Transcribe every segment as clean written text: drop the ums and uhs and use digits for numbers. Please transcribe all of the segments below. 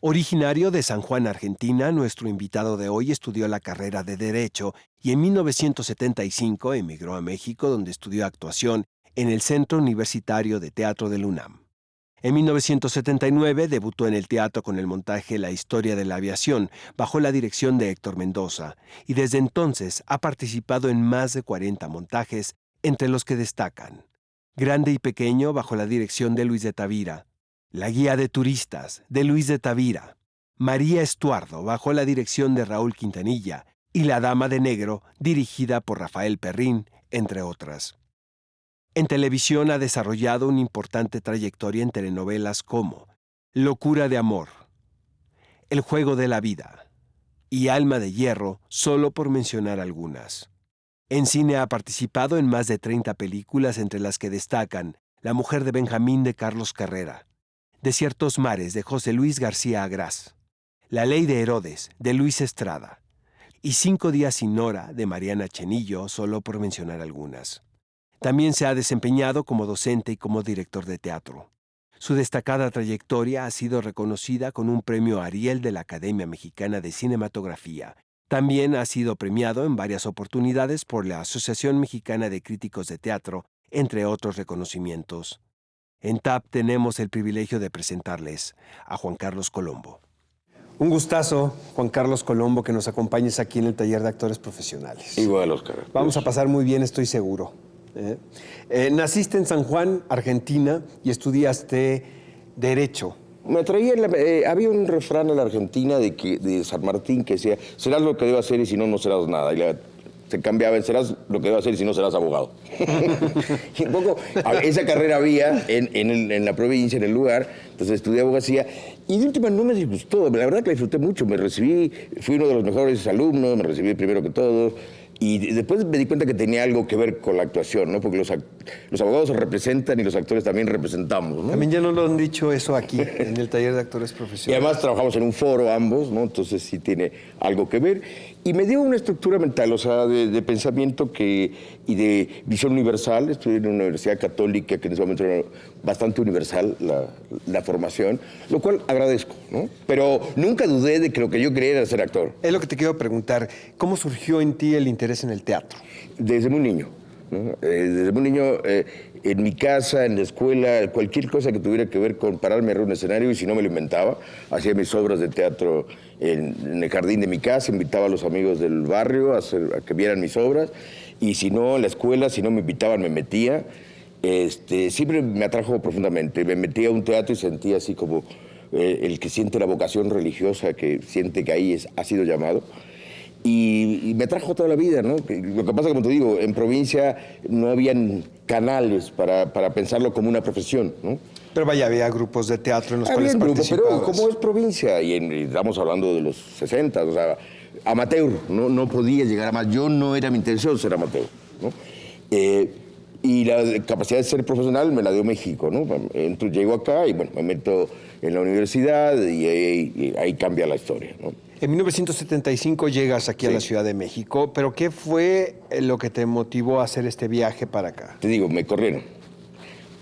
Originario de San Juan, Argentina, nuestro invitado de hoy estudió la carrera de Derecho y en 1975 emigró a México, donde estudió actuación en el Centro Universitario de Teatro del UNAM. En 1979 debutó en el teatro con el montaje La historia de la aviación, bajo la dirección de Héctor Mendoza, y desde entonces ha participado en más de 40 montajes, entre los que destacan Grande y Pequeño, bajo la dirección de Luis de Tavira; La guía de turistas, de Luis de Tavira; María Estuardo, bajo la dirección de Raúl Quintanilla; y La dama de negro, dirigida por Rafael Perrín, entre otras. En televisión ha desarrollado una importante trayectoria en telenovelas como Locura de amor, El juego de la vida y Alma de hierro, solo por mencionar algunas. En cine ha participado en más de 30 películas, entre las que destacan La mujer de Benjamín, de Carlos Carrera; Desiertos mares, de José Luis García Agrás; La ley de Herodes, de Luis Estrada; y 5 días sin hora, de Mariana Chenillo, solo por mencionar algunas. También se ha desempeñado como docente y como director de teatro. Su destacada trayectoria ha sido reconocida con un premio Ariel de la Academia Mexicana de Cinematografía. También ha sido premiado en varias oportunidades por la Asociación Mexicana de Críticos de Teatro, entre otros reconocimientos. En TAP tenemos el privilegio de presentarles a Juan Carlos Colombo. Un gustazo, Juan Carlos Colombo, que nos acompañes aquí en el taller de actores profesionales. Igual, Oscar. Vamos a pasar muy bien, estoy seguro. Naciste en San Juan, Argentina, y estudiaste Derecho. Me atraía, había un refrán en la Argentina de San Martín que decía, serás lo que debas hacer y si no, no serás nada. Y se cambiaba en serás lo que debas hacer y si no, serás abogado. Y un poco, esa carrera había en la provincia, en el lugar, entonces estudié abogacía. Y de última no me disgustó, la verdad que la disfruté mucho. Me recibí, fui uno de los mejores alumnos, me recibí primero que todos. Y después me di cuenta que tenía algo que ver con la actuación, ¿no? Porque los abogados se representan y los actores también representamos, ¿no? También ya nos lo han dicho eso aquí, en el taller de actores Y profesionales. además trabajamos en un foro ambos, ¿no? Entonces sí tiene algo que ver. Y me dio una estructura mental, o sea, de pensamiento y de visión universal. Estudié en una universidad católica que en ese momento era bastante universal la formación, lo cual agradezco, ¿no? Pero nunca dudé de que lo que yo quería era ser actor. Es lo que te quiero preguntar. ¿Cómo surgió en ti el interés en el teatro? Desde muy niño, ¿no? Desde muy niño, en mi casa, en la escuela, cualquier cosa que tuviera que ver con pararme a un escenario, y si no me lo inventaba, hacía mis obras de teatro en el jardín de mi casa, invitaba a los amigos del barrio a que vieran mis obras, y si no, en la escuela, si no me invitaban, me metía. Siempre me atrajo profundamente. Me metía a un teatro y sentía así como el que siente la vocación religiosa, que siente que ahí ha sido llamado. Y me trajo toda la vida, ¿no? Lo que pasa, como te digo, en provincia no habían canales para pensarlo como una profesión, ¿no? Pero vaya, había grupos de teatro en los Había cuales grupos, pero participabas. como es provincia, y estamos hablando de los 60, o sea, amateur, no podía llegar a más. Yo no era mi intención ser amateur, ¿no? Y la capacidad de ser profesional me la dio México, ¿no? Llego acá y, bueno, me meto en la universidad y ahí cambia la historia, ¿no? En 1975 llegas aquí a la Ciudad de México, pero ¿qué fue lo que te motivó a hacer este viaje para acá? Te digo, me corrieron,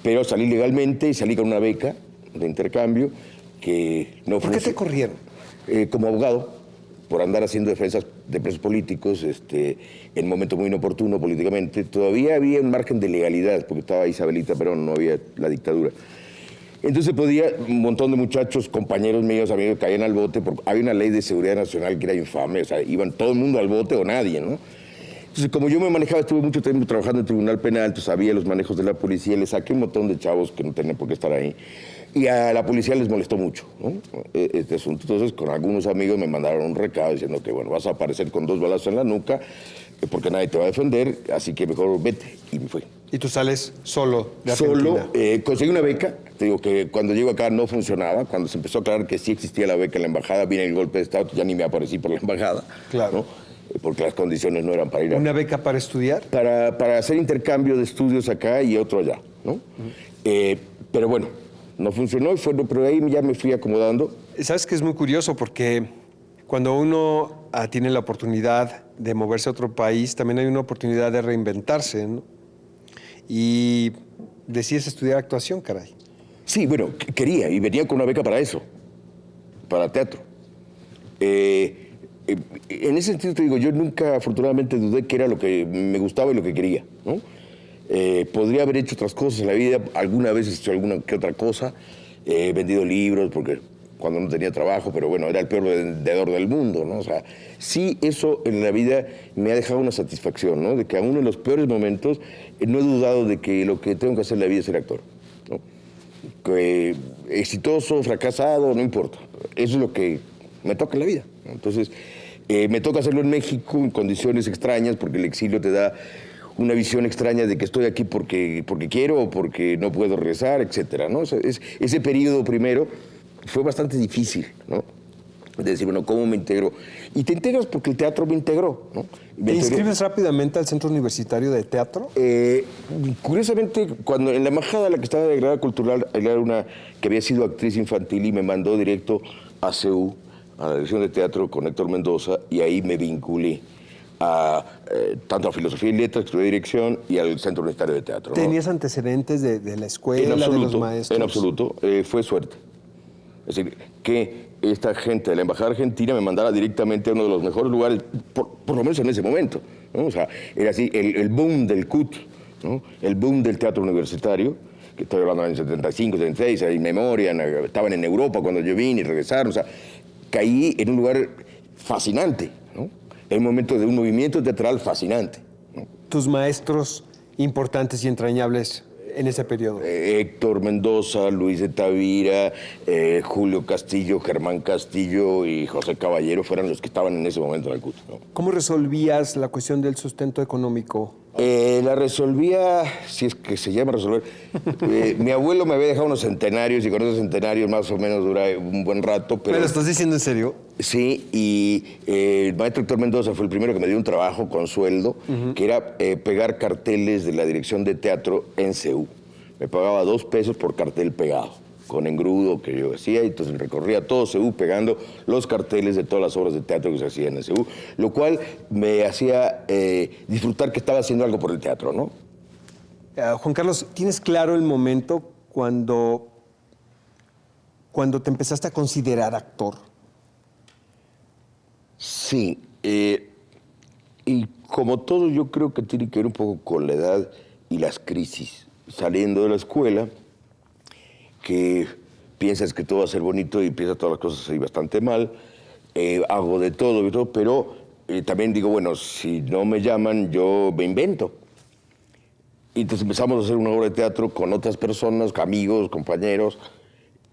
pero salí legalmente y salí con una beca de intercambio que no ¿Por qué te corrieron? como abogado, por andar haciendo defensas de presos políticos en un momento muy inoportuno políticamente. Todavía había un margen de legalidad, porque estaba Isabelita Perón, no había la dictadura. Entonces un montón de muchachos, compañeros míos, amigos, caían al bote, porque había una ley de seguridad nacional que era infame, o sea, iban todo el mundo al bote o nadie, ¿no? Entonces, como yo me manejaba, estuve mucho tiempo trabajando en tribunal penal, entonces sabía los manejos de la policía, le saqué un montón de chavos que no tenían por qué estar ahí, y a la policía les molestó mucho, ¿no? Este asunto. Entonces, con algunos amigos me mandaron un recado diciendo que, bueno, vas a aparecer con 2 balazos en la nuca, porque nadie te va a defender, así que mejor vete, y me fui. ¿Y tú sales solo de Argentina? Solo, conseguí una beca. Te digo que cuando llego acá no funcionaba. Cuando se empezó a aclarar que sí existía la beca en la embajada, viene el golpe de Estado, ya ni me aparecí por la embajada. Claro. ¿No? Porque las condiciones no eran para ir ¿Una beca para estudiar? Para hacer intercambio de estudios acá y otro allá, ¿no? Pero bueno, no funcionó, pero ahí ya me fui acomodando. Sabes que es muy curioso porque cuando uno tiene la oportunidad de moverse a otro país, también hay una oportunidad de reinventarse, ¿no? Y decides estudiar actuación, caray. Sí, bueno, quería y venía con una beca para eso. para teatro. En ese sentido te digo, yo nunca afortunadamente dudé que era lo que me gustaba y lo que quería, ¿no? Podría haber hecho otras cosas en la vida, alguna vez he hecho alguna que otra cosa, he vendido libros porque cuando no tenía trabajo, pero bueno, era el peor vendedor del mundo, ¿no? O sea, sí, eso en la vida me ha dejado una satisfacción, ¿no? De que aún en los peores momentos no he dudado de que lo que tengo que hacer en la vida es ser actor, ¿no? Que exitoso, fracasado, no importa. Eso es lo que me toca en la vida, ¿no? Entonces, me toca hacerlo en México en condiciones extrañas, porque el exilio te da una visión extraña de que estoy aquí porque quiero o porque no puedo regresar, etcétera, ¿no? O sea, ese periodo primero fue bastante difícil, ¿no? De decir, bueno, ¿cómo me integro? Y te integras porque el teatro me integró, ¿no? ¿Te inscribes rápidamente al Centro Universitario de Teatro? Curiosamente, cuando en la embajada, la que estaba de grada cultural, era una que había sido actriz infantil y me mandó directo a CEU, a la dirección de teatro con Héctor Mendoza, y ahí me vinculé a tanto a Filosofía y Letras, que estudié dirección, y al Centro Universitario de Teatro, ¿no? ¿Tenías antecedentes de la escuela, de los maestros? En absoluto, fue suerte. Es decir, que esta gente de la Embajada Argentina me mandara directamente a uno de los mejores lugares, por lo menos en ese momento, ¿no? O sea, era así, el boom del CUT, ¿no? El boom del teatro universitario, que estoy hablando en 75, 76, hay memoria, estaban en Europa cuando yo vine y regresaron, o sea, caí en un lugar fascinante, ¿no? En un momento de un movimiento teatral fascinante, ¿no? ¿Tus maestros importantes y entrañables en ese periodo? Héctor Mendoza, Luis de Tavira, Julio Castillo, Germán Castillo y José Caballero fueron los que estaban en ese momento en el CUT, ¿no? ¿Cómo resolvías la cuestión del sustento económico? La resolvía, si es que se llama resolver. Mi abuelo me había dejado unos centenarios y con esos centenarios más o menos dura un buen rato. ¿Me lo estás diciendo en serio? Sí, y el maestro Héctor Mendoza fue el primero que me dio un trabajo con sueldo, que era pegar carteles de la dirección de teatro en CEU. Me pagaba 2 pesos por cartel pegado, con engrudo que yo hacía, y entonces recorría todo CEU pegando los carteles de todas las obras de teatro que se hacían en CEU, lo cual me hacía disfrutar que estaba haciendo algo por el teatro, ¿no? Juan Carlos, ¿tienes claro el momento cuando te empezaste a considerar actor? Sí, y como todo yo creo que tiene que ver un poco con la edad y las crisis. Saliendo de la escuela, que piensas que todo va a ser bonito y piensas todas las cosas así bastante mal, hago de todo y todo, pero también digo, bueno, si no me llaman, yo me invento. Y entonces empezamos a hacer una obra de teatro con otras personas, amigos, compañeros,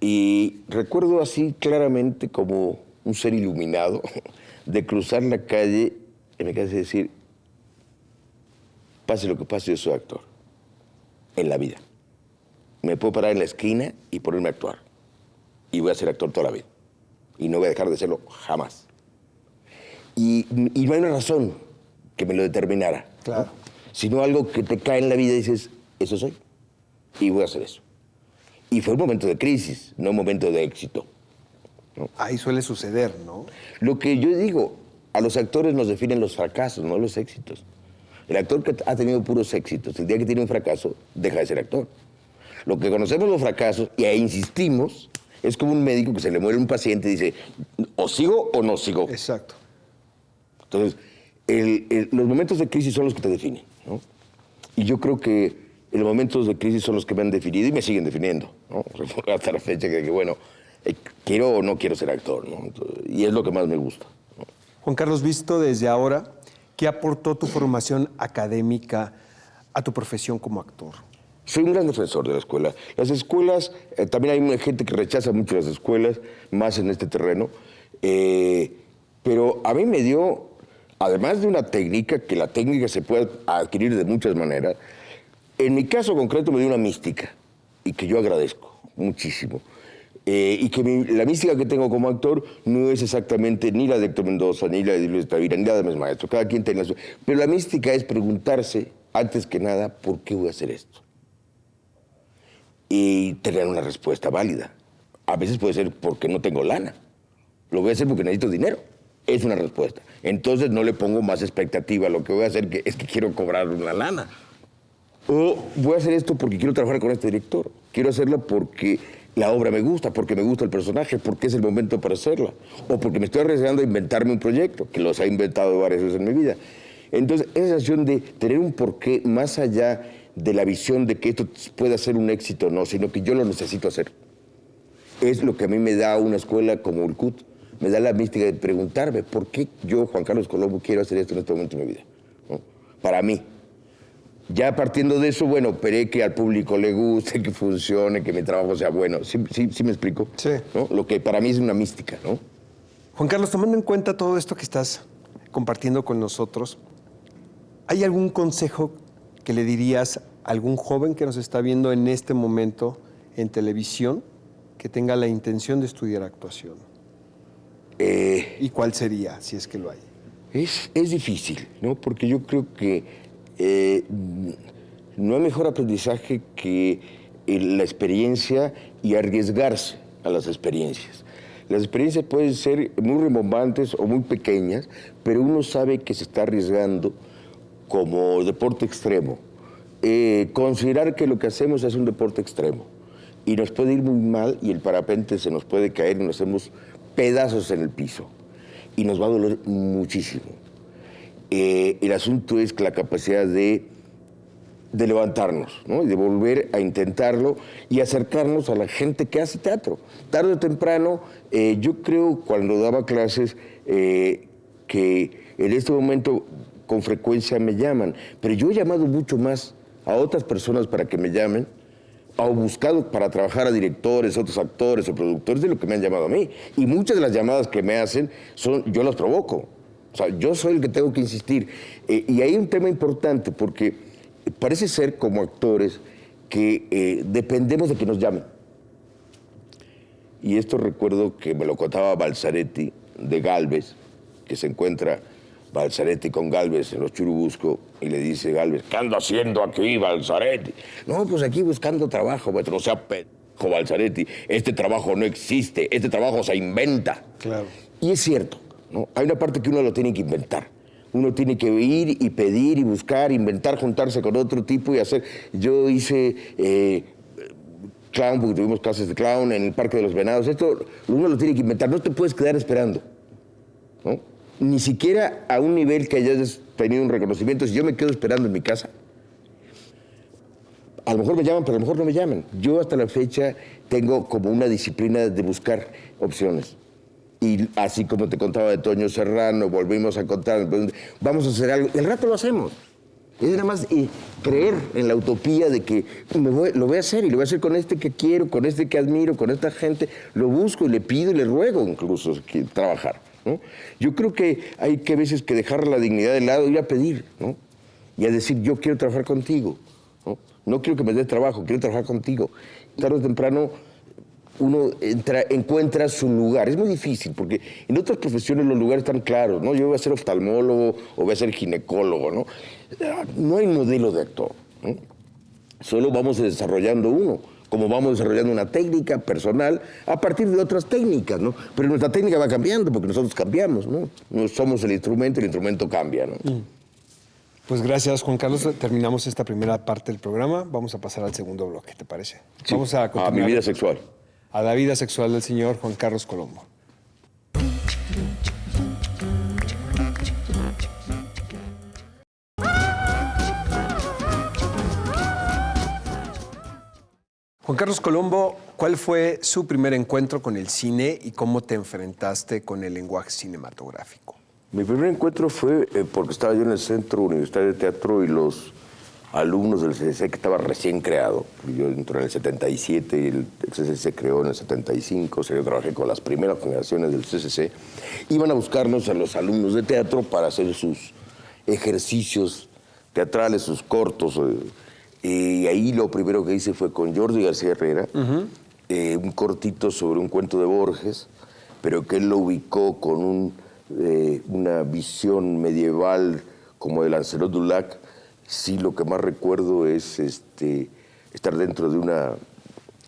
y recuerdo así claramente como un ser iluminado de cruzar la calle y me quedé decir, pase lo que pase, yo soy actor en la vida. Me puedo parar en la esquina y ponerme a actuar. Y voy a ser actor toda la vida. Y no voy a dejar de serlo jamás. Y no hay una razón que me lo determinara, claro, ¿no? Sino algo que te cae en la vida y dices, eso soy. Y voy a hacer eso. Y fue un momento de crisis, no un momento de éxito, ¿no? Ahí suele suceder, ¿no? Lo que yo digo, a los actores nos definen los fracasos, no los éxitos. El actor que ha tenido puros éxitos, el día que tiene un fracaso, deja de ser actor. Lo que conocemos los fracasos, y ahí insistimos, es como un médico que se le muere un paciente y dice, o sigo o no sigo. Exacto. Entonces, los momentos de crisis son los que te definen, ¿no? Y yo creo que los momentos de crisis son los que me han definido y me siguen definiendo, ¿no? Hasta la fecha que bueno, quiero o no quiero ser actor, ¿no? Entonces, y es lo que más me gusta, ¿no? Juan Carlos, visto desde ahora, ¿qué aportó tu formación académica a tu profesión como actor? Soy un gran defensor de la escuela. Las escuelas, también hay gente que rechaza mucho las escuelas, más en este terreno, pero a mí me dio, además de una técnica, que la técnica se puede adquirir de muchas maneras, en mi caso concreto me dio una mística, y que yo agradezco muchísimo. Y que la mística que tengo como actor no es exactamente ni la de Héctor Mendoza, ni la de Luis de Tavira, ni la de mis maestros, cada quien tiene la suya. Pero la mística es preguntarse, antes que nada, ¿por qué voy a hacer esto? Y tener una respuesta válida. A veces puede ser porque no tengo lana. Lo voy a hacer porque necesito dinero. Es una respuesta. Entonces no le pongo más expectativa. Lo que voy a hacer es que quiero cobrar una lana. O voy a hacer esto porque quiero trabajar con este director. Quiero hacerlo porque la obra me gusta, porque me gusta el personaje, porque es el momento para hacerla, o porque me estoy arriesgando a inventarme un proyecto, que los he inventado varias veces en mi vida. Entonces, esa sensación de tener un porqué más allá de la visión de que esto pueda ser un éxito o no, sino que yo lo necesito hacer. Es lo que a mí me da una escuela como el CUT, me da la mística de preguntarme por qué yo, Juan Carlos Colombo, quiero hacer esto en este momento de mi vida, ¿no? Para mí. Ya partiendo de eso, bueno, esperé que al público le guste, que funcione, que mi trabajo sea bueno. ¿Sí me explico? Sí. ¿No? Lo que para mí es una mística, ¿no? Juan Carlos, tomando en cuenta todo esto que estás compartiendo con nosotros, ¿hay algún consejo que le dirías a algún joven que nos está viendo en este momento en televisión que tenga la intención de estudiar actuación? ¿Y cuál sería, si es que lo hay? Es difícil, ¿no? Porque yo creo que no hay mejor aprendizaje que la experiencia y arriesgarse a las experiencias. Las experiencias pueden ser muy rimbombantes o muy pequeñas, pero uno sabe que se está arriesgando como deporte extremo. Considerar que lo que hacemos es un deporte extremo y nos puede ir muy mal y el parapente se nos puede caer y nos hacemos pedazos en el piso y nos va a doler muchísimo. El asunto es la capacidad de levantarnos, ¿no? Y de volver a intentarlo y acercarnos a la gente que hace teatro. Tarde o temprano, yo creo cuando daba clases que en este momento con frecuencia me llaman, pero yo he llamado mucho más a otras personas para que me llamen, o buscado para trabajar a directores, otros actores o productores de lo que me han llamado a mí. Y muchas de las llamadas que me hacen, yo las provoco. O sea, yo soy el que tengo que insistir. Y hay un tema importante, porque parece ser como actores que dependemos de que nos llamen. Y esto recuerdo que me lo contaba Balzaretti de Gálvez, que se encuentra Balzaretti con Gálvez en los Churubusco, y le dice Gálvez, ¿qué ando haciendo aquí, Balzaretti? No, pues aquí buscando trabajo, maestro. O sea, Balzaretti, este trabajo no existe, este trabajo se inventa. Claro. Y es cierto, ¿no? Hay una parte que uno lo tiene que inventar. Uno tiene que ir y pedir y buscar, inventar, juntarse con otro tipo y hacer. Yo hice clown, porque tuvimos clases de clown en el Parque de los Venados. Esto uno lo tiene que inventar, no te puedes quedar esperando, ¿no? Ni siquiera a un nivel que hayas tenido un reconocimiento. Si yo me quedo esperando en mi casa, a lo mejor me llaman, pero a lo mejor no me llaman. Yo hasta la fecha tengo como una disciplina de buscar opciones. Y así como te contaba de Toño Serrano, volvimos a contar, vamos a hacer algo, y al rato lo hacemos. Es nada más creer en la utopía de que lo voy a hacer, y lo voy a hacer con este que quiero, con este que admiro, con esta gente. Lo busco y le pido y le ruego incluso trabajar, ¿no? Yo creo que hay que a veces que dejar la dignidad de lado y ir a pedir, ¿no? Y a decir, yo quiero trabajar contigo, ¿no? No quiero que me des trabajo, quiero trabajar contigo. Tarde o temprano uno encuentra su lugar. Es muy difícil, porque en otras profesiones los lugares están claros, ¿no? Yo voy a ser oftalmólogo o voy a ser ginecólogo, ¿no? No hay modelo de actor, ¿no? Solo vamos desarrollando uno, como vamos desarrollando una técnica personal a partir de otras técnicas, ¿no? Pero nuestra técnica va cambiando porque nosotros cambiamos, ¿no? No somos el instrumento cambia, ¿no? Pues gracias, Juan Carlos. Terminamos esta primera parte del programa. Vamos a pasar al segundo bloque, ¿te parece? Sí, vamos a continuar. A mi vida sexual. A la vida sexual del señor Juan Carlos Colombo. Juan Carlos Colombo, ¿cuál fue su primer encuentro con el cine y cómo te enfrentaste con el lenguaje cinematográfico? Mi primer encuentro fue porque estaba yo en el Centro Universitario de Teatro y los alumnos del CCC, que estaba recién creado. Yo entré en el 77 y el CCC se creó en el 75. Yo trabajé con las primeras generaciones del CCC. Iban a buscarnos a los alumnos de teatro para hacer sus ejercicios teatrales, sus cortos. Y ahí lo primero que hice fue con Jordi García Herrera, un cortito sobre un cuento de Borges, pero que él lo ubicó con una visión medieval como de Lancelot du Lac. Sí, lo que más recuerdo es estar dentro de una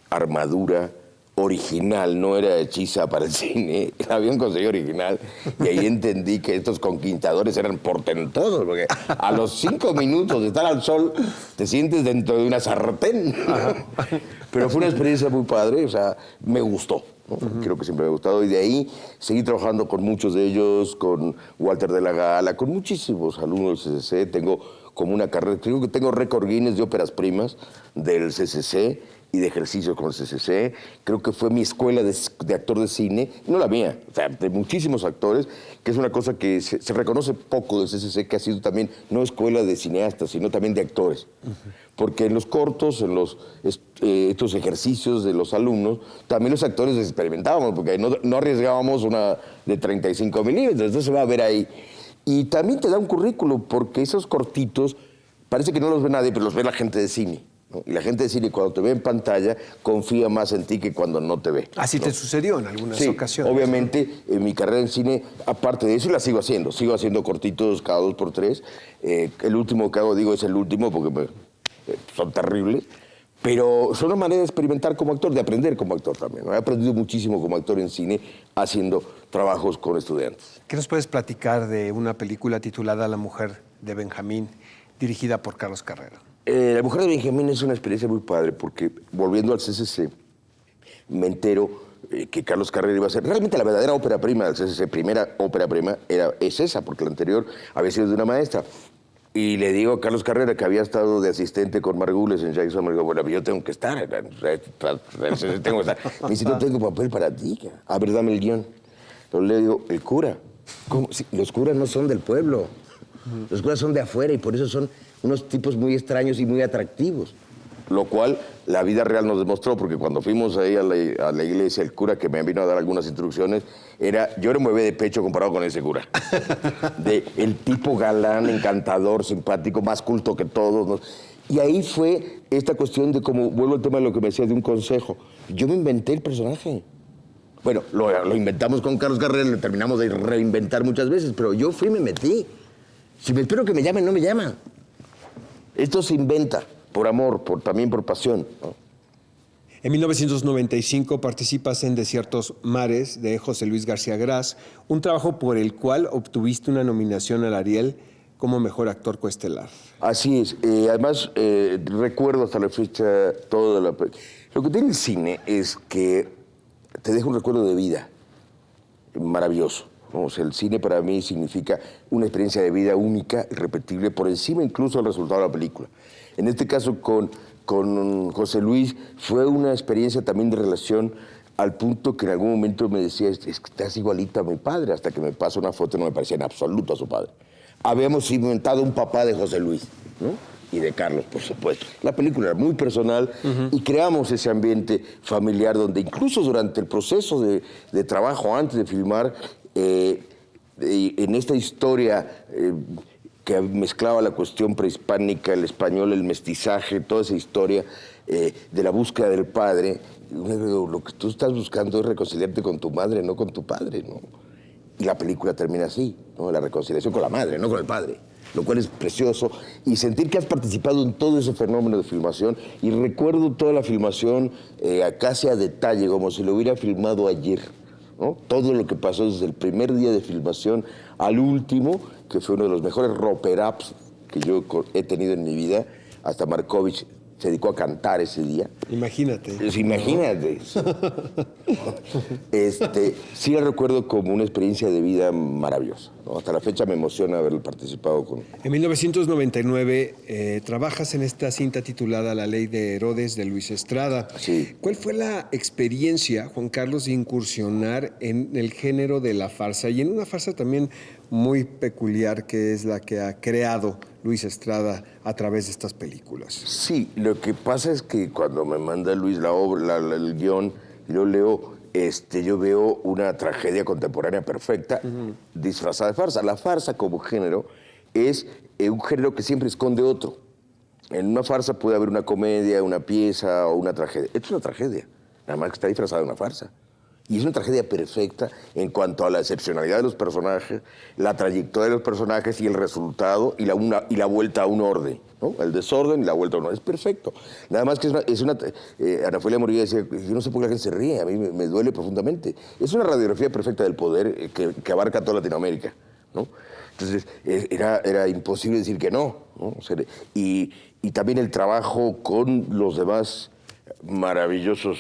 armadura original, no era hechiza para el cine, había un consejo original y ahí entendí que estos conquistadores eran portentosos, porque a los 5 minutos de estar al sol te sientes dentro de una sartén. Pero fue una experiencia muy padre, o sea, me gustó, ¿no? Creo que siempre me ha gustado y de ahí seguí trabajando con muchos de ellos, con Walter de la Gala, con muchísimos alumnos del CCC, tengo como una carrera, creo que tengo récord Guinness de óperas primas del CCC, y de ejercicios con el CCC. Creo que fue mi escuela de actor de cine, no la mía, o sea, de muchísimos actores, que es una cosa que se reconoce poco del CCC, que ha sido también no escuela de cineastas, sino también de actores. Porque en los cortos, en estos ejercicios de los alumnos, también los actores experimentábamos, porque no arriesgábamos una de 35 milímetros, entonces se va a ver ahí. Y también te da un currículo, porque esos cortitos, parece que no los ve nadie, pero los ve la gente de cine, ¿no? Y la gente de cine, cuando te ve en pantalla, confía más en ti que cuando no te ve. Así, ¿no? Te sucedió en algunas ocasiones. Obviamente, en mi carrera en cine, aparte de eso, la sigo haciendo cortitos cada 2 por 3. El último que hago, digo, es el último, porque son terribles. Pero son una manera de experimentar como actor, de aprender como actor también, ¿no? He aprendido muchísimo como actor en cine, haciendo trabajos con estudiantes. ¿Qué nos puedes platicar de una película titulada La mujer de Benjamín, dirigida por Carlos Carrera? La mujer de Benjamín es una experiencia muy padre, porque volviendo al CCC, me entero que Carlos Carrera iba a ser realmente la verdadera ópera prima del CCC, primera ópera prima, es esa, porque la anterior había sido de una maestra. Y le digo a Carlos Carrera, que había estado de asistente con Margules en Jackson, me digo, bueno, yo tengo que estar, tengo que estar. Me dice, no tengo papel para ti. A ver, dame el guión. Entonces le digo, el cura. ¿Cómo? Sí, los curas no son del pueblo. Los curas son de afuera y por eso son unos tipos muy extraños y muy atractivos. Lo cual la vida real nos demostró, porque cuando fuimos ahí a la iglesia, el cura que me vino a dar algunas instrucciones, yo era un bebé de pecho comparado con ese cura. El tipo galán, encantador, simpático, más culto que todos, ¿no? Y ahí fue esta cuestión de, como vuelvo al tema de lo que me decías de un consejo. Yo me inventé el personaje. Bueno, lo inventamos con Carlos Carrera, lo terminamos de reinventar muchas veces, pero yo fui y me metí. Si me espero que me llamen, no me llaman. Esto se inventa por amor, también por pasión, ¿no? En 1995 participas en Desiertos Mares de José Luis García Gras, un trabajo por el cual obtuviste una nominación al Ariel como mejor actor coestelar. Así es. Además, recuerdo hasta la fecha todo lo que tiene el cine es que te deja un recuerdo de vida maravilloso, ¿no? O sea, el cine para mí significa una experiencia de vida única, irrepetible, por encima incluso del resultado de la película. En este caso, con José Luis, fue una experiencia también de relación al punto que en algún momento me decía, es que estás igualita a mi padre, hasta que me pasa una foto y no me parecía en absoluto a su padre. Habíamos inventado un papá de José Luis, ¿no? Y de Carlos, por supuesto. La película era muy personal y creamos ese ambiente familiar donde incluso durante el proceso de trabajo, antes de filmar, en esta historia que mezclaba la cuestión prehispánica, el español, el mestizaje, toda esa historia de la búsqueda del padre, lo que tú estás buscando es reconciliarte con tu madre, no con tu padre, ¿no? Y la película termina así, ¿no? La reconciliación con la madre, no con el padre, lo cual es precioso. Y sentir que has participado en todo ese fenómeno de filmación. Y recuerdo toda la filmación casi a detalle, como si lo hubiera filmado ayer, ¿no? Todo lo que pasó desde el primer día de filmación al último, que fue uno de los mejores roper-ups que yo he tenido en mi vida. Hasta Markovich se dedicó a cantar ese día. Imagínate. Pues imagínate. Sí la recuerdo como una experiencia de vida maravillosa, ¿no? Hasta la fecha me emociona haber participado con... En 1999 trabajas en esta cinta titulada La Ley de Herodes de Luis Estrada. Sí. ¿Cuál fue la experiencia, Juan Carlos, de incursionar en el género de la farsa y en una farsa también muy peculiar que es la que ha creado Luis Estrada a través de estas películas? Sí, lo que pasa es que cuando me manda Luis la obra, el guión, y lo leo, yo veo una tragedia contemporánea perfecta, disfrazada de farsa. La farsa como género es un género que siempre esconde otro. En una farsa puede haber una comedia, una pieza o una tragedia. Esto es una tragedia, nada más que está disfrazada de una farsa. Y es una tragedia perfecta en cuanto a la excepcionalidad de los personajes, la trayectoria de los personajes y el resultado y la vuelta a un orden, ¿no? El desorden y la vuelta a un orden. Es perfecto. Nada más que Ana Fulia Morillo decía, yo no sé por qué la gente se ríe, a mí me duele profundamente. Es una radiografía perfecta del poder que abarca toda Latinoamérica, ¿no? Entonces, era imposible decir que no, ¿no? O sea, y también el trabajo con los demás maravillosos,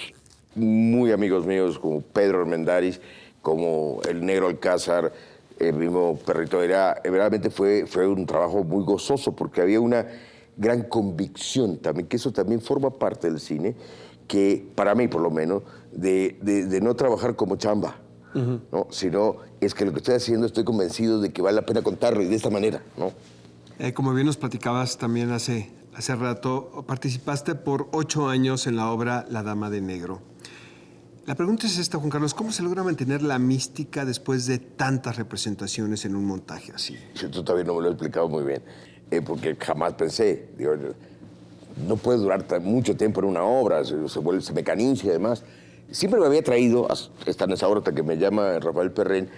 muy amigos míos, como Pedro Armendáriz, como el Negro Alcázar, el mismo Perrito, verdaderamente fue un trabajo muy gozoso, porque había una gran convicción también, que eso también forma parte del cine, que para mí por lo menos, de no trabajar como chamba, ¿no? Sino es que lo que estoy haciendo estoy convencido de que vale la pena contarlo y de esta manera, ¿no? Como bien nos platicabas también hace rato, participaste por 8 años en la obra La Dama de Negro. La pregunta es esta, Juan Carlos, ¿cómo se logra mantener la mística después de tantas representaciones en un montaje así? Yo todavía no me lo he explicado muy bien, porque jamás pensé, digo, no puede durar mucho tiempo en una obra, se mecaniza y demás. Siempre me había traído, hasta en esa obra hasta que me llama Rafael Perren,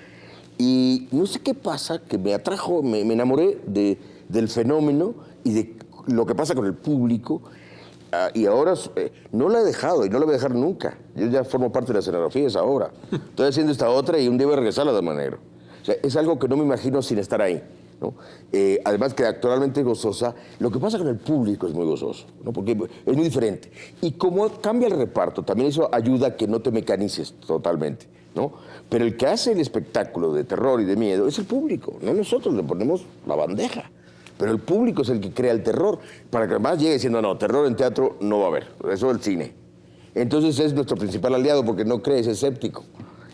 y no sé qué pasa, que me atrajo, me enamoré del fenómeno y de lo que pasa con el público, y ahora no la he dejado y no la voy a dejar nunca. Yo ya formo parte de la escenografía de esa obra. Estoy haciendo esta otra y un día voy a regresar a la Dama de Negro. O sea, es algo que no me imagino sin estar ahí, ¿no? Además que actualmente es gozosa. Lo que pasa con el público es muy gozoso, ¿no? Porque es muy diferente. Y como cambia el reparto, también eso ayuda a que no te mecanices totalmente, ¿no? Pero el que hace el espectáculo de terror y de miedo es el público, no nosotros le ponemos la bandeja. Pero el público es el que crea el terror, para que además llegue diciendo, no, terror en teatro no va a haber, eso es el cine. Entonces es nuestro principal aliado porque no cree, es escéptico.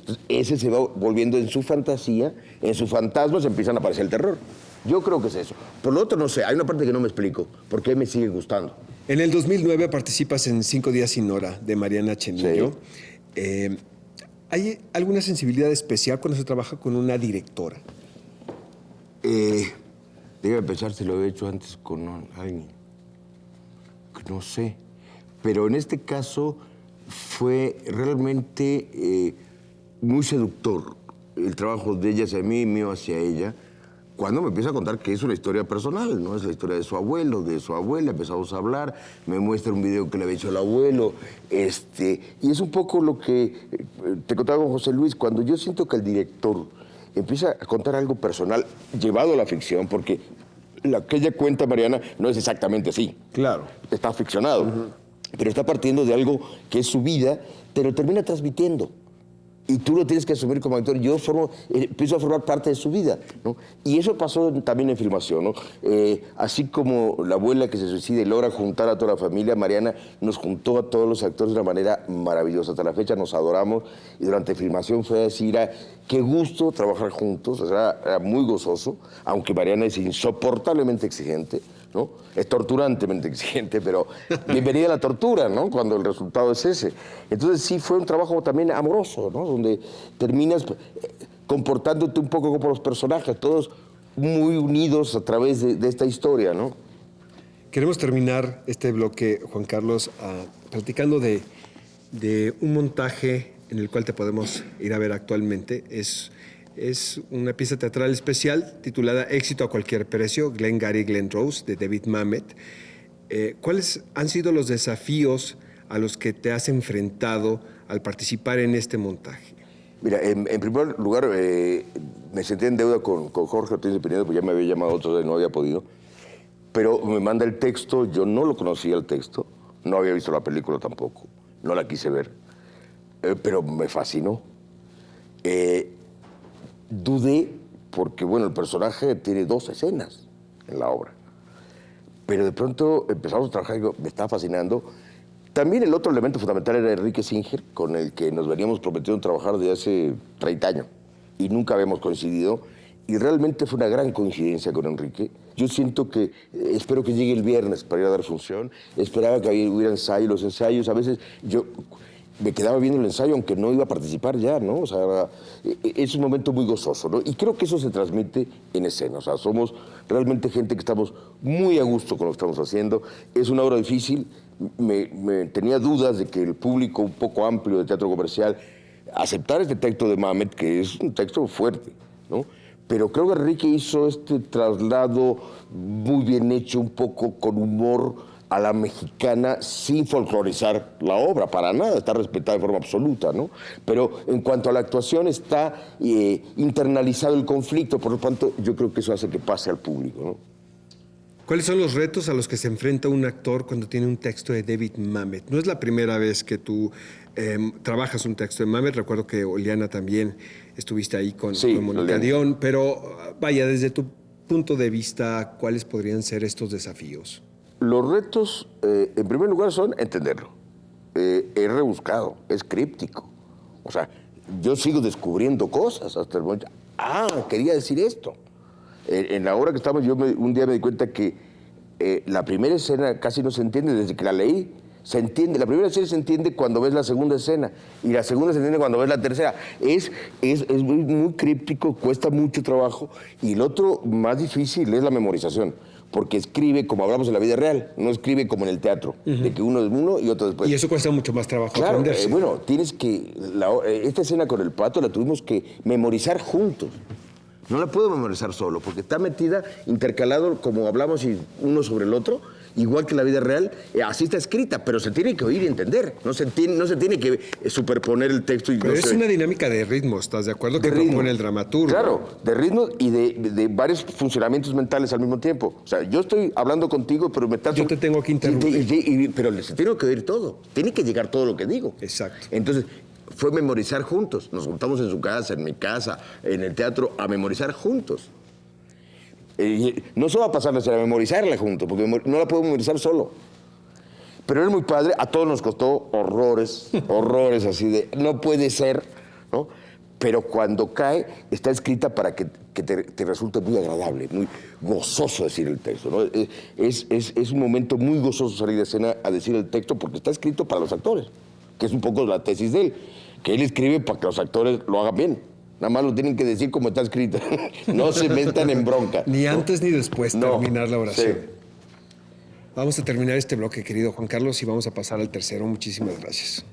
Entonces ese se va volviendo en su fantasía, en su fantasma se empiezan a aparecer el terror. Yo creo que es eso. Por lo otro no sé, hay una parte que no me explico, por qué me sigue gustando. En el 2009 participas en 5 días sin hora, de Mariana Chenillo. Sí. ¿Hay alguna sensibilidad especial cuando se trabaja con una directora? Debe pensar si lo he hecho antes con alguien. No sé. Pero en este caso fue realmente muy seductor el trabajo de ella hacia mí y mío hacia ella, cuando me empieza a contar que es una historia personal, ¿no? Es la historia de su abuelo, de su abuela, empezamos a hablar, me muestra un video que le había hecho el abuelo, y es un poco lo que te contaba con José Luis, cuando yo siento que el director empieza a contar algo personal llevado a la ficción, porque lo que ella cuenta, Mariana, no es exactamente así. Claro. Está ficcionado, pero está partiendo de algo que es su vida, pero termina transmitiendo. Y tú lo tienes que asumir como actor. Yo empiezo a formar parte de su vida, ¿no? Y eso pasó también en filmación, ¿no? Así como la abuela que se suicida y logra juntar a toda la familia, Mariana nos juntó a todos los actores de una manera maravillosa. Hasta la fecha nos adoramos y durante filmación fue así, qué gusto trabajar juntos, o sea, era muy gozoso, aunque Mariana es insoportablemente exigente, ¿no? Es torturantemente exigente, pero bienvenida a la tortura, ¿no? Cuando el resultado es ese. Entonces sí fue un trabajo también amoroso, ¿no? Donde terminas comportándote un poco como los personajes, todos muy unidos a través de esta historia, ¿no? Queremos terminar este bloque, Juan Carlos, platicando de un montaje en el cual te podemos ir a ver actualmente. Es una pieza teatral especial titulada Éxito a cualquier precio, Glengarry Glen Rose, de David Mamet. ¿Cuáles han sido los desafíos a los que te has enfrentado al participar en este montaje? Mira, en primer lugar, me senté en deuda con Jorge Ortiz de Pinedo, porque ya me había llamado otra vez, no había podido. Pero me manda el texto, yo no lo conocía el texto, no había visto la película tampoco, no la quise ver, pero me fascinó. Dudé porque, bueno, el personaje tiene 2 escenas en la obra. Pero de pronto empezamos a trabajar y me estaba fascinando. También el otro elemento fundamental era Enrique Singer, con el que nos veníamos prometiendo trabajar desde hace 30 años. Y nunca habíamos coincidido. Y realmente fue una gran coincidencia con Enrique. Yo siento que, espero que llegue el viernes para ir a dar función. Esperaba que hubiera ensayo. Los ensayos, a veces yo me quedaba viendo el ensayo, aunque no iba a participar ya, ¿no? O sea, es un momento muy gozoso, ¿no? Y creo que eso se transmite en escena. O sea, somos realmente gente que estamos muy a gusto con lo que estamos haciendo. Es una obra difícil. Tenía dudas de que el público un poco amplio de teatro comercial aceptar este texto de Mamet, que es un texto fuerte, ¿no? Pero creo que Enrique hizo este traslado muy bien hecho, un poco con humor a la mexicana, sin folclorizar la obra, para nada, está respetada de forma absoluta, ¿no? Pero en cuanto a la actuación está internalizado el conflicto, por lo tanto, yo creo que eso hace que pase al público, ¿no? ¿Cuáles son los retos a los que se enfrenta un actor cuando tiene un texto de David Mamet? No es la primera vez que tú trabajas un texto de Mamet. Recuerdo que, Oleana, también estuviste ahí con Mónica Dion. Pero, vaya, desde tu punto de vista, ¿cuáles podrían ser estos desafíos? Los retos, en primer lugar, son entenderlo. Es rebuscado, es críptico. O sea, yo sigo descubriendo cosas hasta el momento. Quería decir esto. En la obra que estamos, un día me di cuenta que la primera escena casi no se entiende desde que la leí. Se entiende, la primera escena se entiende cuando ves la segunda escena y la segunda se entiende cuando ves la tercera. Es muy críptico, cuesta mucho trabajo, y el otro más difícil es la memorización, porque escribe como hablamos en la vida real, no escribe como en el teatro, de que uno es uno y otro después. Y eso cuesta mucho más trabajo aprenderse. Bueno, tienes que... esta escena con el pato la tuvimos que memorizar juntos. No la puedo memorizar solo, porque está metida, intercalado, como hablamos, uno sobre el otro, igual que en la vida real. Así está escrita, pero se tiene que oír y entender. No se tiene que superponer el texto. Pero es una dinámica de ritmo, ¿estás de acuerdo? Que propone el dramaturgo. Claro, de ritmo y de varios funcionamientos mentales al mismo tiempo. O sea, yo estoy hablando contigo, pero me estás... Yo te tengo que interrumpir. Pero se tiene que oír todo. Tiene que llegar todo lo que digo. Exacto. Entonces... fue memorizar juntos. Nos juntamos en su casa, en mi casa, en el teatro, a memorizar juntos. No solo a pasarla, sino a memorizarla juntos, porque no la puedo memorizar solo. Pero es muy padre, a todos nos costó horrores, horrores así de, no puede ser, ¿no? Pero cuando cae, está escrita para que te resulte muy agradable, muy gozoso decir el texto, ¿no? Es un momento muy gozoso salir de escena a decir el texto, porque está escrito para los actores, que es un poco la tesis de él, que él escribe para que los actores lo hagan bien. Nada más lo tienen que decir como está escrito. No se metan en bronca. Ni antes ni después terminar la oración. Sí. Vamos a terminar este bloque, querido Juan Carlos, y vamos a pasar al tercero. Muchísimas gracias.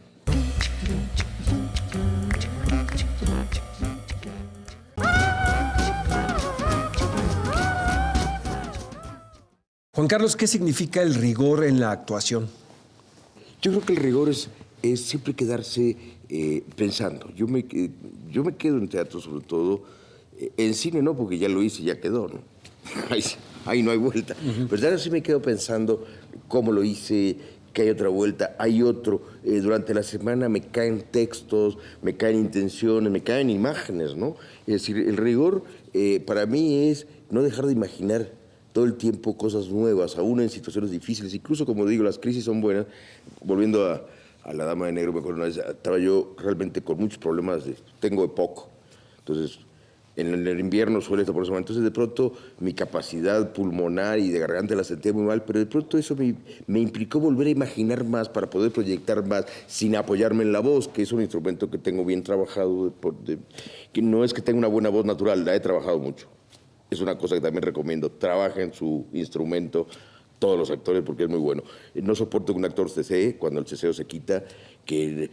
Juan Carlos, ¿qué significa el rigor en la actuación? Yo creo que el rigor es siempre quedarse pensando. Yo me quedo en teatro sobre todo, en cine no, porque ya lo hice y ya quedó, ¿no? Ahí no hay vuelta. Pero ya sí me quedo pensando cómo lo hice, que hay otra vuelta, hay otro. Durante la semana me caen textos, me caen intenciones, me caen imágenes, ¿no? Es decir, el rigor para mí es no dejar de imaginar todo el tiempo cosas nuevas, aún en situaciones difíciles. Incluso, como digo, las crisis son buenas. Volviendo a La Dama de Negro, me acuerdo una vez, estaba yo realmente con muchos problemas, tengo EPOC. Entonces, en el invierno suele estar por ese momento. Entonces, de pronto, mi capacidad pulmonar y de garganta la sentía muy mal, pero de pronto eso me implicó volver a imaginar más para poder proyectar más sin apoyarme en la voz, que es un instrumento que tengo bien trabajado, que no es que tenga una buena voz natural, la he trabajado mucho. Es una cosa que también recomiendo. Trabajen su instrumento, todos los actores, porque es muy bueno. No soporto que un actor cesee, cuando el ceseo se quita, que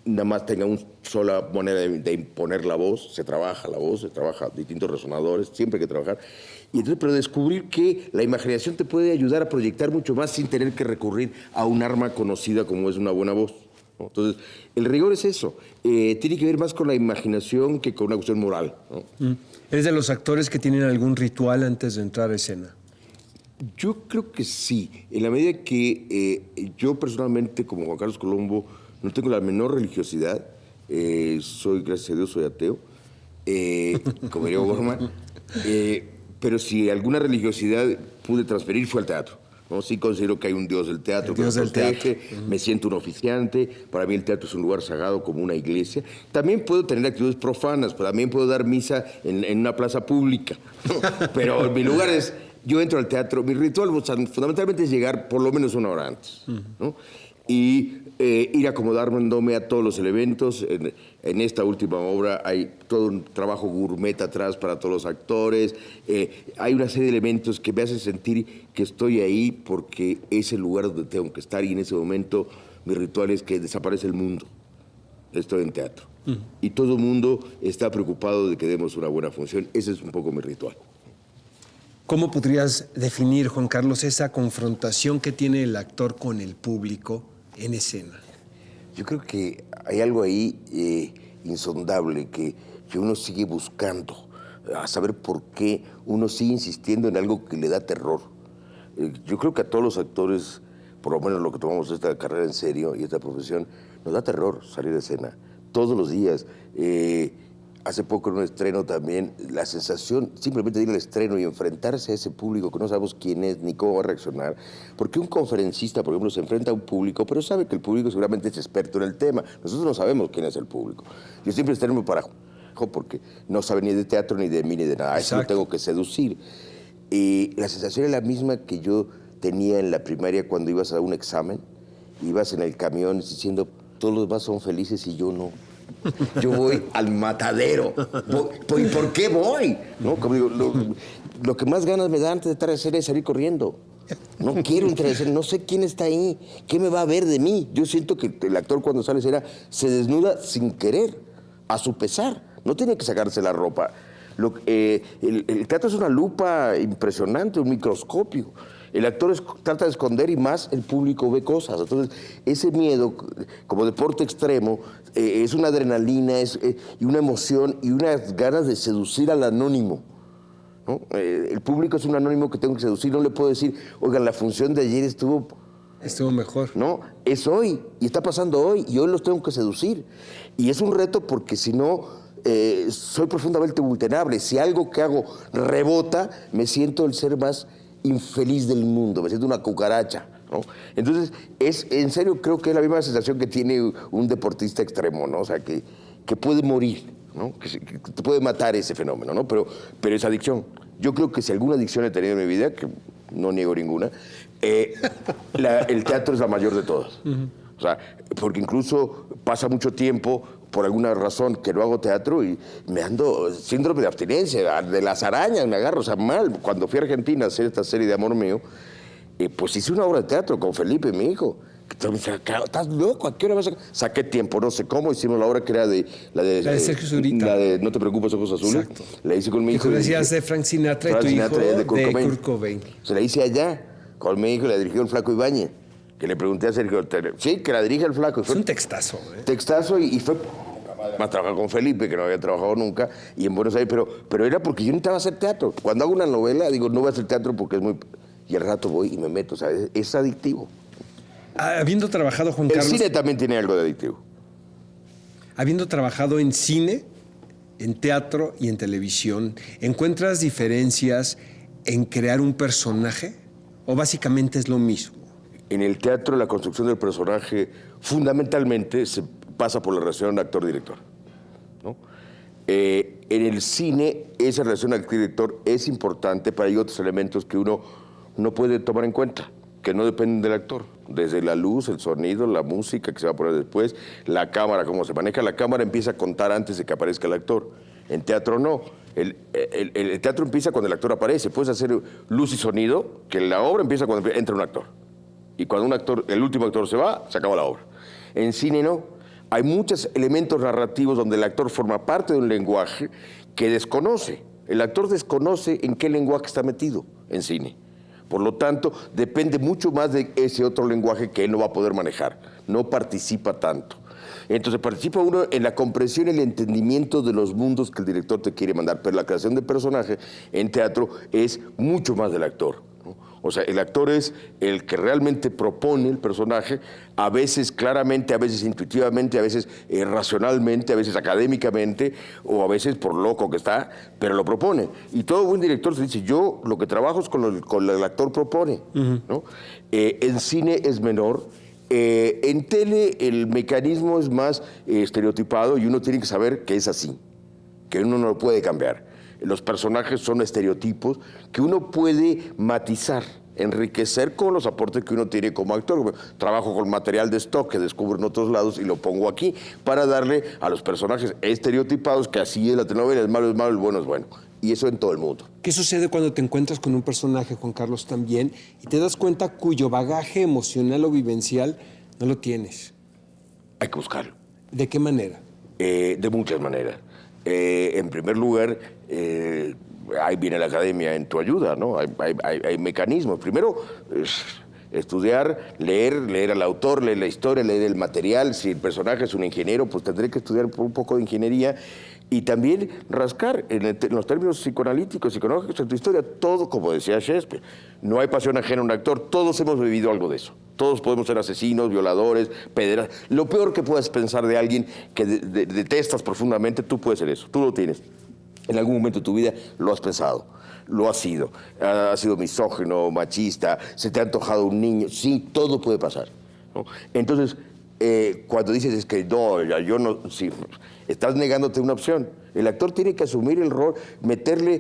nada más tenga una sola manera de imponer la voz. Se trabaja la voz, se trabaja distintos resonadores, siempre hay que trabajar. Y entonces, pero descubrir que la imaginación te puede ayudar a proyectar mucho más sin tener que recurrir a un arma conocida como es una buena voz, ¿no? Entonces, el rigor es eso. Tiene que ver más con la imaginación que con una cuestión moral, ¿no? ¿Eres de los actores que tienen algún ritual antes de entrar a escena? Yo creo que sí, en la medida que yo personalmente, como Juan Carlos Colombo, no tengo la menor religiosidad, soy, gracias a Dios, soy ateo, como diría Borman, pero si alguna religiosidad pude transferir fue al teatro, ¿no? Sí considero que hay un Dios del teatro, me siento un oficiante, para mí el teatro es un lugar sagrado como una iglesia. También puedo tener actitudes profanas, también puedo dar misa en una plaza pública, ¿no? Pero mi lugar es... Yo entro al teatro, mi ritual fundamentalmente es llegar por lo menos una hora antes, ¿no? Y ir acomodándome a todos los elementos. En esta última obra hay todo un trabajo gourmet atrás para todos los actores. Hay una serie de elementos que me hacen sentir que estoy ahí porque es el lugar donde tengo que estar, y en ese momento mi ritual es que desaparece el mundo. Estoy en teatro. Y todo el mundo está preocupado de que demos una buena función. Ese es un poco mi ritual. ¿Cómo podrías definir, Juan Carlos, esa confrontación que tiene el actor con el público en escena? Yo creo que hay algo ahí insondable que uno sigue buscando, a saber por qué uno sigue insistiendo en algo que le da terror. Yo creo que a todos los actores, por lo menos lo que tomamos esta carrera en serio y esta profesión, nos da terror salir de escena todos los días. Hace poco en un estreno también, la sensación simplemente de ir al estreno y enfrentarse a ese público que no sabemos quién es ni cómo va a reaccionar. Porque un conferencista, por ejemplo, se enfrenta a un público, pero sabe que el público seguramente es experto en el tema. Nosotros no sabemos quién es el público. Yo siempre estreno para porque no sabe ni de teatro, ni de mí, ni de nada. Eso lo tengo que seducir. La sensación es la misma que yo tenía en la primaria cuando ibas a un examen. Ibas en el camión diciendo, todos los demás son felices y yo no. Yo voy al matadero. ¿Y por qué voy? ¿No? Como digo, lo que más ganas me da antes de estar en escena es salir corriendo. No quiero entrar en escena, no sé quién está ahí, qué me va a ver de mí. Yo siento que el actor cuando sale a escena se desnuda sin querer, a su pesar. No tiene que sacarse la ropa. El teatro es una lupa impresionante, un microscopio. El actor trata de esconder y más el público ve cosas. Entonces, ese miedo, como deporte extremo, es una adrenalina y una emoción y unas ganas de seducir al anónimo, ¿no? El público es un anónimo que tengo que seducir. No le puedo decir, oigan, la función de ayer estuvo mejor. No, es hoy y está pasando hoy y hoy los tengo que seducir. Y es un reto porque si no, soy profundamente vulnerable. Si algo que hago rebota, me siento el ser más infeliz del mundo, me siento una cucaracha, ¿no? Entonces, en serio creo que es la misma sensación que tiene un deportista extremo, ¿no? O sea, que puede morir, ¿no? Que te puede matar ese fenómeno, ¿no? Pero es adicción. Yo creo que si alguna adicción he tenido en mi vida, que no niego ninguna, el teatro es la mayor de todas. O sea, porque incluso pasa mucho tiempo, por alguna razón, que no hago teatro y me ando síndrome de abstinencia, de las arañas me agarro, o sea, mal. Cuando fui a Argentina a hacer esta serie de Amor Mío, pues hice una obra de teatro con Felipe, mi hijo. Entonces me decía, ¿estás loco? ¿A qué hora vas a...? Saqué tiempo, no sé cómo, hicimos la obra que era la de Sergio Zurita. La de No te preocupes, ojos azules. Exacto. La hice con mi hijo. Y decías de Frank Sinatra y tu hijo de Kurt Cobain. Se la hice allá, con mi hijo, la dirigió el Flaco Ibáñez. Que le pregunté a Sergio, sí, que la dirige el Flaco. Es un textazo, ¿eh? Textazo y fue... Más trabajar con Felipe, que no había trabajado nunca, y en Buenos Aires, pero era porque yo necesitaba hacer teatro. Cuando hago una novela, digo, no voy a hacer teatro porque es muy... Y al rato voy y me meto, o sea, es adictivo. Habiendo trabajado, Juan Carlos... El cine también tiene algo de adictivo. Habiendo trabajado en cine, en teatro y en televisión, ¿encuentras diferencias en crear un personaje? ¿O básicamente es lo mismo? En el teatro, la construcción del personaje fundamentalmente se pasa por la relación actor-director, ¿no? En el cine, esa relación actor-director es importante, pero hay otros elementos que uno no puede tomar en cuenta, que no dependen del actor. Desde la luz, el sonido, la música que se va a poner después, la cámara, cómo se maneja. La cámara empieza a contar antes de que aparezca el actor. En teatro no. El teatro empieza cuando el actor aparece. Puedes hacer luz y sonido, que la obra empieza cuando entra un actor. Y cuando el último actor se va, se acaba la obra. En cine no. Hay muchos elementos narrativos donde el actor forma parte de un lenguaje que desconoce. El actor desconoce en qué lenguaje está metido en cine. Por lo tanto, depende mucho más de ese otro lenguaje que él no va a poder manejar. No participa tanto. Entonces participa uno en la comprensión y el entendimiento de los mundos que el director te quiere mandar. Pero la creación de personaje en teatro es mucho más del actor, ¿no? O sea, el actor es el que realmente propone el personaje, a veces claramente, a veces intuitivamente, a veces racionalmente, a veces académicamente, o a veces por loco que está, pero lo propone. Y todo buen director se dice, yo lo que trabajo es con lo que el actor propone, ¿no? En cine es menor. En tele el mecanismo es más estereotipado y uno tiene que saber que es así, que uno no lo puede cambiar. Los personajes son estereotipos que uno puede matizar, enriquecer con los aportes que uno tiene como actor. Trabajo con material de stock que descubro en otros lados y lo pongo aquí para darle a los personajes estereotipados, que así es la telenovela, el malo es malo, el bueno es bueno. Y eso en todo el mundo. ¿Qué sucede cuando te encuentras con un personaje, Juan Carlos, también, y te das cuenta cuyo bagaje emocional o vivencial no lo tienes? Hay que buscarlo. ¿De qué manera? De muchas maneras. En primer lugar, ahí viene la academia en tu ayuda, ¿no? Hay mecanismos. Primero, estudiar, leer al autor, leer la historia, leer el material. Si el personaje es un ingeniero, pues tendré que estudiar un poco de ingeniería y también rascar en los términos psicoanalíticos, psicológicos, en tu historia, todo, como decía Shakespeare. No hay pasión ajena a un actor, todos hemos vivido algo de eso. Todos podemos ser asesinos, violadores, pederastas. Lo peor que puedas pensar de alguien que detestas profundamente, tú puedes ser eso, tú lo tienes. En algún momento de tu vida lo has pensado, lo has sido. Has sido misógino, machista, se te ha antojado un niño. Sí, todo puede pasar, ¿no? Entonces, cuando dices es que no, yo no, sí, estás negándote una opción. El actor tiene que asumir el rol, meterle,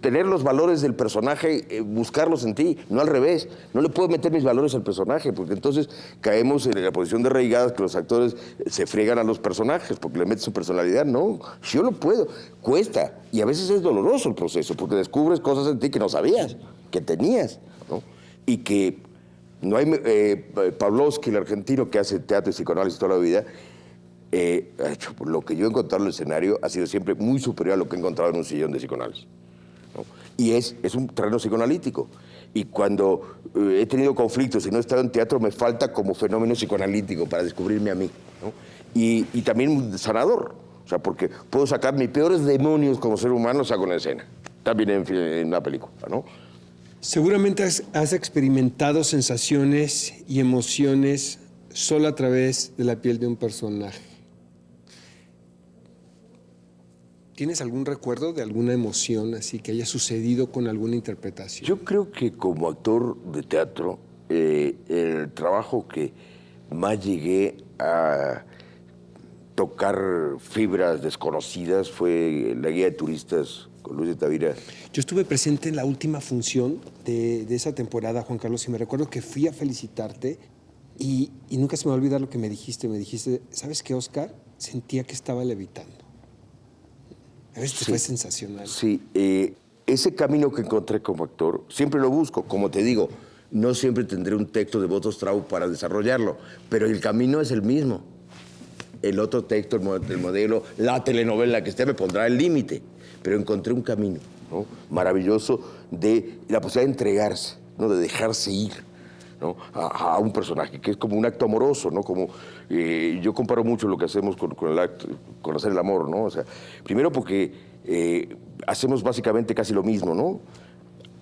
tener los valores del personaje, buscarlos en ti, no al revés. No le puedo meter mis valores al personaje, porque entonces caemos en la posición de reigadas que los actores se friegan a los personajes porque le meten su personalidad. No, yo lo puedo. Cuesta, y a veces es doloroso el proceso, porque descubres cosas en ti que no sabías, que tenías, ¿no? Y que no hay... Pavlovsky, el argentino que hace teatro y psicoanálisis toda la vida, ha hecho lo que yo he encontrado en el escenario ha sido siempre muy superior a lo que he encontrado en un sillón de psicoanálisis, ¿no? Y es un terreno psicoanalítico. Y cuando he tenido conflictos y no he estado en teatro, me falta como fenómeno psicoanalítico para descubrirme a mí, ¿no? Y también sanador, o sea, porque puedo sacar mis peores demonios como ser humano, saco en escena, también en una película, ¿no? Seguramente has experimentado sensaciones y emociones solo a través de la piel de un personaje. ¿Tienes algún recuerdo de alguna emoción así que haya sucedido con alguna interpretación? Yo creo que como actor de teatro, el trabajo que más llegué a tocar fibras desconocidas fue la guía de turistas con Luis de Tavira. Yo estuve presente en la última función de esa temporada, Juan Carlos, y me recuerdo que fui a felicitarte y nunca se me va a olvidar lo que me dijiste. Me dijiste, ¿sabes qué, Oscar? Sentía que estaba levitando. A veces Sí, fue sensacional. Sí, ese camino que encontré como actor, siempre lo busco. Como te digo, no siempre tendré un texto de Boto Strauss para desarrollarlo, pero el camino es el mismo. El otro texto, el modelo, la telenovela que esté me pondrá el límite, pero encontré un camino, ¿no?, maravilloso de la posibilidad de entregarse, ¿no?, de dejarse ir, ¿no?, a un personaje, que es como un acto amoroso, ¿no? Como, yo comparo mucho lo que hacemos con el acto, con hacer el amor, ¿no? O sea, primero porque hacemos básicamente casi lo mismo, ¿no?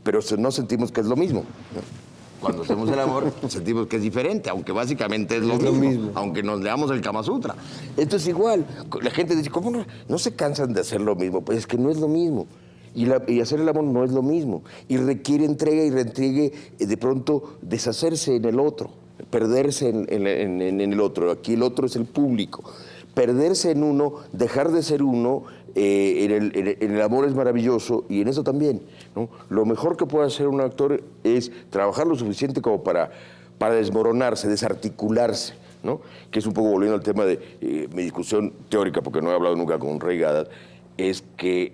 Pero no sentimos que es lo mismo, ¿no? Cuando hacemos el amor, sentimos que es diferente, aunque básicamente es lo mismo, aunque nos leamos el Kama Sutra. Esto es igual. La gente dice, ¿cómo no se cansan de hacer lo mismo? Pues es que no es lo mismo. Y hacer el amor no es lo mismo. Y requiere entrega y reentregue, de pronto deshacerse en el otro, perderse en el otro. Aquí el otro es el público. Perderse en uno, dejar de ser uno, en el amor es maravilloso y en eso también, ¿no? Lo mejor que puede hacer un actor es trabajar lo suficiente como para desmoronarse, desarticularse, ¿no? Que es un poco, volviendo al tema de mi discusión teórica, porque no he hablado nunca con Rey Gadas, es que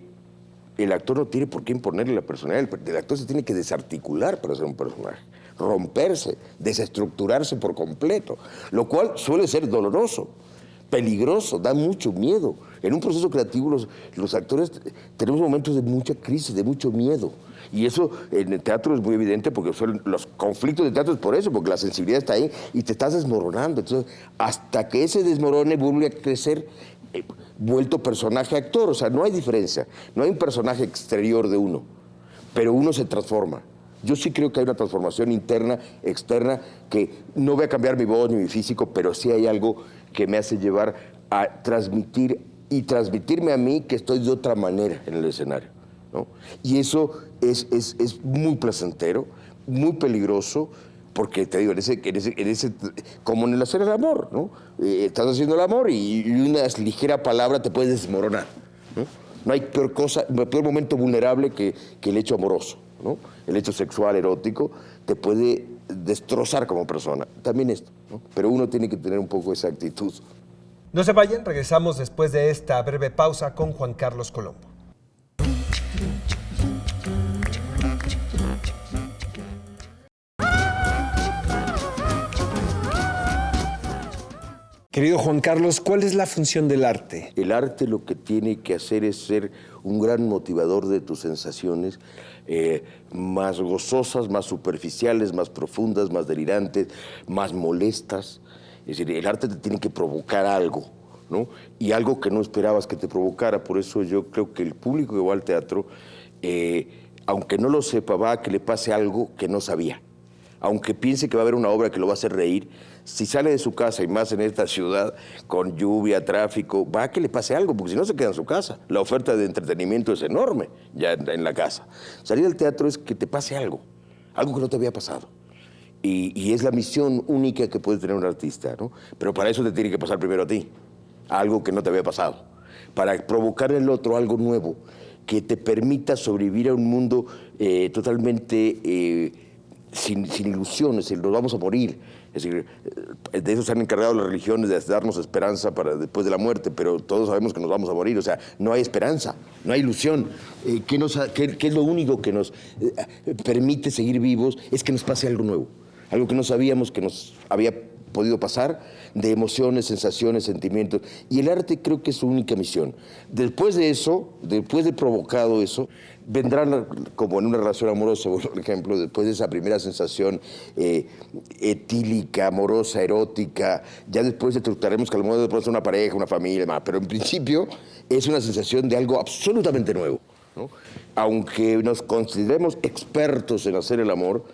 el actor no tiene por qué imponerle la personalidad. El actor se tiene que desarticular para ser un personaje, romperse, desestructurarse por completo, lo cual suele ser doloroso, peligroso, da mucho miedo. En un proceso creativo los actores tenemos momentos de mucha crisis, de mucho miedo. Y eso en el teatro es muy evidente porque son los conflictos de teatro es por eso, porque la sensibilidad está ahí y te estás desmoronando. Entonces, hasta que ese desmorone vuelve a crecer, vuelto personaje actor. O sea, no hay diferencia. No hay un personaje exterior de uno, pero uno se transforma. Yo sí creo que hay una transformación interna, externa, que no voy a cambiar mi voz ni mi físico, pero sí hay algo que me hace llevar a transmitir y transmitirme a mí que estoy de otra manera en el escenario, ¿no? Y eso es muy placentero, muy peligroso, porque te digo, como en el hacer el amor, ¿no? Estás haciendo el amor y una ligera palabra te puede desmoronar, ¿no? No hay peor cosa, peor momento vulnerable que el hecho amoroso, ¿no? El hecho sexual, erótico, te puede destrozar como persona. También esto, ¿no? Pero uno tiene que tener un poco esa actitud. No se vayan, regresamos después de esta breve pausa con Juan Carlos Colombo. Querido Juan Carlos, ¿cuál es la función del arte? El arte lo que tiene que hacer es ser un gran motivador de tus sensaciones, más gozosas, más superficiales, más profundas, más delirantes, más molestas. Es decir, el arte te tiene que provocar algo, ¿no? Y algo que no esperabas que te provocara. Por eso yo creo que el público que va al teatro, aunque no lo sepa, va a que le pase algo que no sabía. Aunque piense que va a haber una obra que lo va a hacer reír, si sale de su casa, y más en esta ciudad, con lluvia, tráfico, va a que le pase algo, porque si no se queda en su casa. La oferta de entretenimiento es enorme ya en la casa. Salir al teatro es que te pase algo que no te había pasado. Y es la misión única que puede tener un artista, ¿no? Pero para eso te tiene que pasar primero a ti, algo que no te había pasado, para provocar en el otro algo nuevo, que te permita sobrevivir a un mundo totalmente sin ilusiones, nos vamos a morir. Es decir, de eso se han encargado las religiones, de darnos esperanza para después de la muerte, pero todos sabemos que nos vamos a morir, o sea, no hay esperanza, no hay ilusión. ¿Qué es lo único que nos permite seguir vivos? Es que nos pase algo nuevo, algo que no sabíamos que nos había podido pasar, de emociones, sensaciones, sentimientos. Y el arte creo que es su única misión. Después de eso, después de provocado eso, vendrán, como en una relación amorosa, por ejemplo, después de esa primera sensación etílica, amorosa, erótica, ya después trataremos que a lo mejor después de una pareja, una familia, demás, pero en principio es una sensación de algo absolutamente nuevo, ¿no? Aunque nos consideremos expertos en hacer el amor,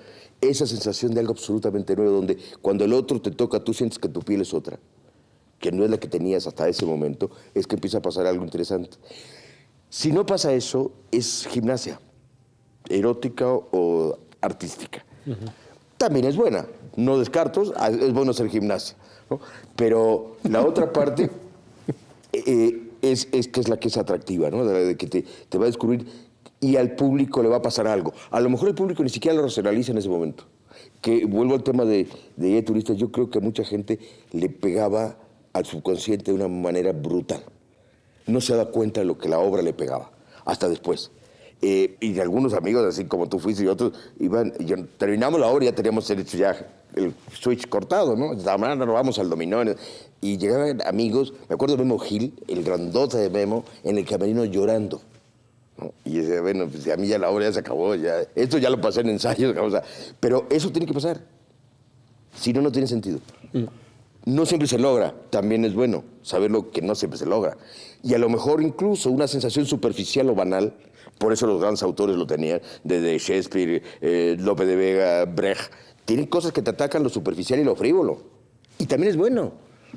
esa sensación de algo absolutamente nuevo, donde cuando el otro te toca, tú sientes que tu piel es otra, que no es la que tenías hasta ese momento, es que empieza a pasar algo interesante. Si no pasa eso, es gimnasia, erótica o artística. También es buena, no descarto, es bueno hacer gimnasia, ¿no? Pero la otra parte es que es la que es atractiva, ¿no? De que te va a descubrir y al público le va a pasar algo. A lo mejor el público ni siquiera lo racionaliza en ese momento. Que vuelvo al tema de Guía Turista, yo creo que a mucha gente le pegaba al subconsciente de una manera brutal. No se da cuenta de lo que la obra le pegaba, hasta después. Y de algunos amigos, así como tú fuiste y otros, terminamos la obra y ya teníamos hecho ya el switch cortado, ¿no? Nos vamos al dominó. Y llegaban amigos, me acuerdo de Memo Gil, el grandote de Memo, en el camerino llorando, ¿no? Y decía, bueno, pues a mí ya la obra ya se acabó, ya, esto ya lo pasé en ensayos, o sea, pero eso tiene que pasar. Si no, no tiene sentido. No siempre se logra, también es bueno saber lo que no siempre se logra. Y a lo mejor incluso una sensación superficial o banal, por eso los grandes autores lo tenían, desde Shakespeare, Lope de Vega, Brecht, tienen cosas que te atacan lo superficial y lo frívolo. Y también es bueno,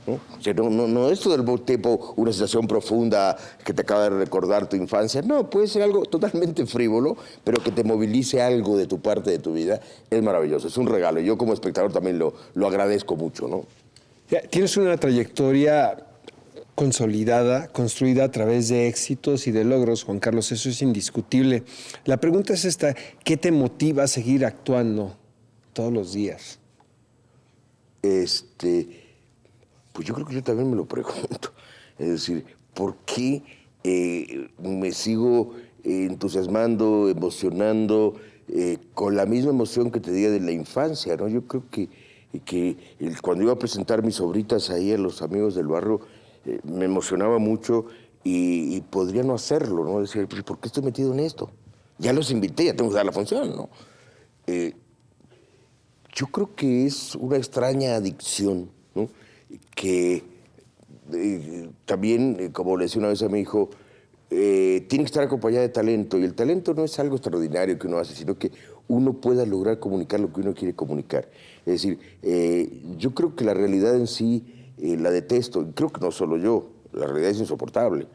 ¿no? O sea, no es todo el tiempo una sensación profunda que te acaba de recordar tu infancia. No, puede ser algo totalmente frívolo, pero que te movilice algo de tu parte de tu vida. Es maravilloso, es un regalo. Yo como espectador también lo agradezco mucho, ¿no? Tienes una trayectoria consolidada, construida a través de éxitos y de logros, Juan Carlos, eso es indiscutible. La pregunta es esta, ¿qué te motiva a seguir actuando todos los días? Pues yo creo que yo también me lo pregunto. Es decir, ¿por qué me sigo entusiasmando, emocionando, con la misma emoción que te di de la infancia, ¿no? Yo creo que cuando iba a presentar mis obritas ahí a los amigos del barrio, me emocionaba mucho y podría no hacerlo, ¿no? Decir, ¿por qué estoy metido en esto? Ya los invité, ya tengo que dar la función, ¿no? Yo creo que es una extraña adicción, ¿no? Que también, como le decía una vez a mi hijo, tiene que estar acompañada de talento, y el talento no es algo extraordinario que uno hace, sino que uno pueda lograr comunicar lo que uno quiere comunicar. Es decir, yo creo que la realidad en sí la detesto, y creo que no solo yo, la realidad es insoportable.